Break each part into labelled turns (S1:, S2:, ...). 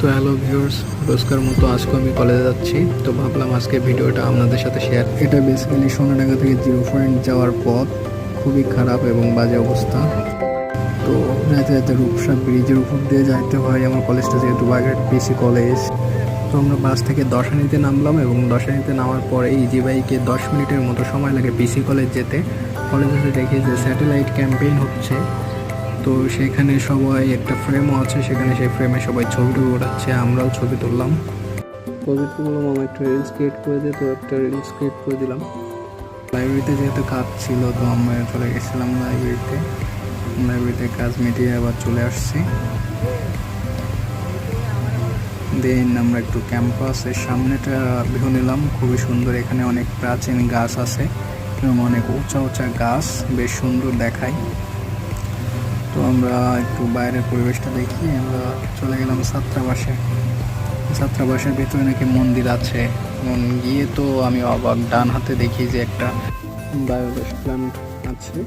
S1: তো hello viewers, রোজকার মতো আজকে আমি কলেজে যাচ্ছি। তো ভাবলাম আজকে ভিডিওটা আপনাদের সাথে শেয়ার। এটা বেসিক্যালি সোনাডাঙ্গা থেকে 0 পয়েন্ট যাওয়ার পথ খুবই খারাপ এবং বাজে অবস্থা। তো রাতে রাতে রূপসা ব্রিজের উপর দিয়ে যাইতে হয় আমার কলেজটা, যেহেতু বাগেরহাট পিসি কলেজ। তো আমরা বাস থেকে দশানিতে নামলাম এবং দশানিতে নামার পরে ইজি বাইকে 10 মিনিটের মতো সময় লাগে পিসি কলেজ যেতে। কলেজে দেখি যে স্যাটেলাইট ক্যাম্পেইন হচ্ছে, তো সেখানে সবাই একটা ফ্রেমও আছে, সেখানে সেই ফ্রেমে সবাই ছবি টবি ওঠাচ্ছে, আমরাও ছবি তুললাম। ছবি তুললাম, আমার একটা রিলস ক্রিয়েট করে দিই, তো একটা রিলস ক্রিয়েট করে দিলাম। লাইব্রেরিতে যেহেতু কাজ ছিল তো আমরা চলে গেছিলাম লাইব্রেরিতে কাজ মিটিয়ে আবার চলে আসছি। দেন আমরা একটু ক্যাম্পাসের সামনেটা ভিউ নিলাম, খুবই সুন্দর। এখানে অনেক প্রাচীন গাছ আছে এবং অনেক উঁচা উঁচা গাছ, বেশ সুন্দর দেখায়। তো আমরা একটু বাইরের পরিবেশটা দেখি, আমরা চলে গেলাম ছাত্রাবাসের ভেতরে নাকি মন্দির আছে। গিয়ে তো আমি অবাক, ডান হাতে দেখি যে একটা বায়োগ্যাস প্ল্যান্ট আছে।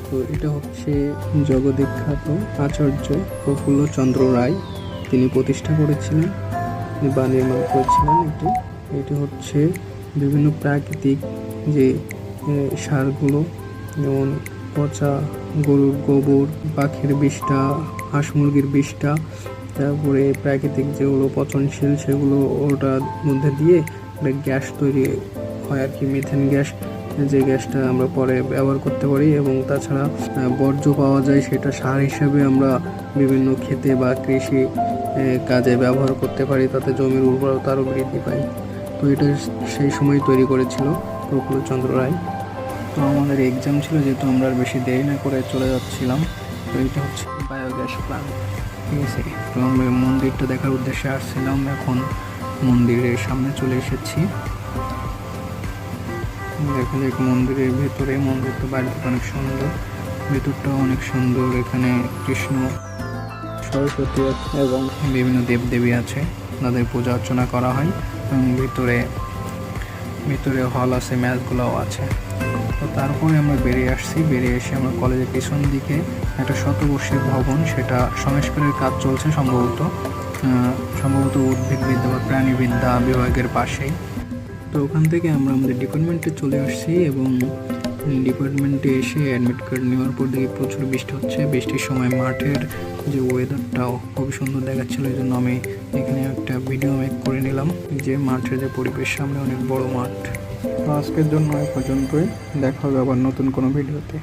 S1: তো এটা হচ্ছে জগবিখ্যাত আচার্য প্রফুল্লচন্দ্র রায়, তিনি প্রতিষ্ঠা করেছিলেন বা নির্মাণ করেছিলেন। এটি হচ্ছে বিভিন্ন প্রাকৃতিক যে সারগুলো, যেমন পচা গরুর গোবর, পাখির বিষ্ঠা, হাঁস মুরগির বিষ্ঠা, তারপরে প্রাকৃতিক যেগুলো পচনশীল সেগুলো ওটার মধ্যে দিয়ে গ্যাস তৈরি হয় আর কি, মিথেন গ্যাস, যে গ্যাসটা আমরা পরে ব্যবহার করতে পারি। এবং তাছাড়া বর্জ্য পাওয়া যায়, সেটা সার হিসেবে আমরা বিভিন্ন ক্ষেতে বা কৃষি কাজে ব্যবহার করতে পারি, তাতে জমির উর্বরতা আরও বৃদ্ধি পায়। তো এটা সেই সময় তৈরি করেছিল প্রফুল্লচন্দ্র রায়। তো আমাদের এক্সাম ছিল, যেহেতু আমরা আর বেশি দেরি না করে চলে যাচ্ছিলাম। তো এটা হচ্ছে বায়োগ্যাস প্ল্যান্ট, ঠিক আছে। তো আমরা মন্দিরটা দেখার উদ্দেশ্যে আসছিলাম, এখন মন্দিরের সামনে চলে এসেছি। দেখা যাক মন্দিরের ভেতরে, মন্দিরটা বাইরে অনেক সুন্দর, ভেতরটাও অনেক সুন্দর। এখানে কৃষ্ণ, সরস্বতী এবং বিভিন্ন দেবদেবী আছে, তাদের পূজা অর্চনা করা হয়। এবং ভিতরে হল আছে, ম্যাচগুলোও আছে। তো তারপরে আমরা বেরিয়ে এসে আমরা কলেজের পিছন দিকে একটা শতবর্ষী ভবন, সেটা সংস্কারের কাজ চলছে সম্ভবত উদ্ভিদবিদ্যা বা প্রাণীবিদ্যা বিভাগের পাশেই। তো ওখান থেকে আমরা আমাদের ডিপার্টমেন্টে চলে আসছি এবং ডিপার্টমেন্টে এসে অ্যাডমিট কার্ড নেওয়ার পর দেখি প্রচুর বৃষ্টি হচ্ছে। বৃষ্টির সময় মাঠের যে ওয়েদারটাও খুবই সুন্দর দেখাচ্ছিলো, এই জন্য আমি এখানে একটা ভিডিও মেক করে নিলাম যে মাঠের যে পরিবেশ, সামনে অনেক বড় মাঠ। তো আজকের জন্য এই পর্যন্তই, দেখা হবে আবার নতুন কোনো ভিডিওতে।